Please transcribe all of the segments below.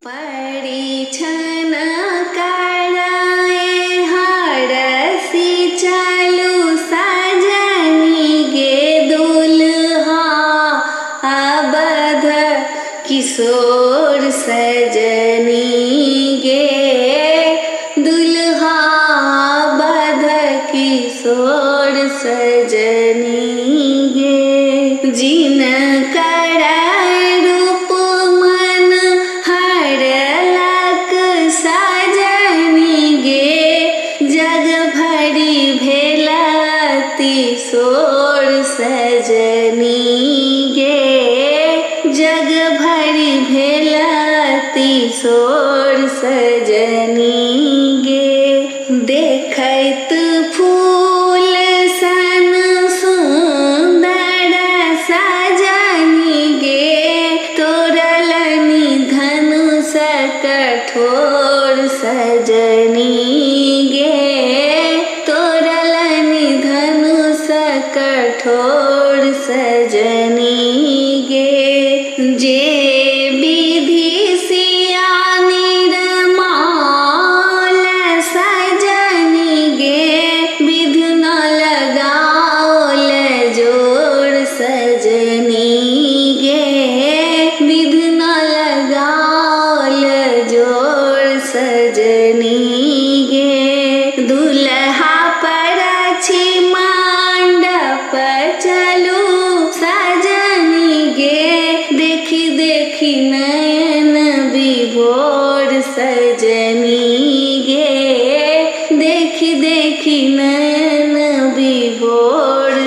परिछन कराए हरसी चलू सजनी गे दुल्हा अवध किशोर सजनी गे दुल्हा अवध किशोर सजनी गे जिन किशोर सजनी गे जग भरि भेला किशोर सजनी गे देखैत फूल सन सुंदर सजनी गे तोड़लनि धनुष कठोर सजनी कठोर सजनी गे जे विधि सियानी रमाल सजनी गे विधि न लगाओल जोड़ सजनी गे विधि न लगाओल जोड़ सजनी गे दुल्हा पर छी चलू सजनी गे देखी देखी नयन विभोर सजनी गे देखी देखी नयन विभोर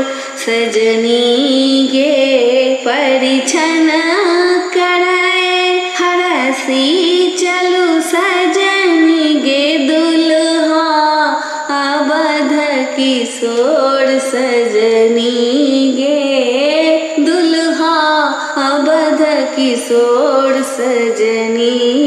सजनी गे परिछन कराए हरसी चलू सजनी गे दुल्हा अवध किशोर सजनी गे दुल्हा अवध किशोर सजनी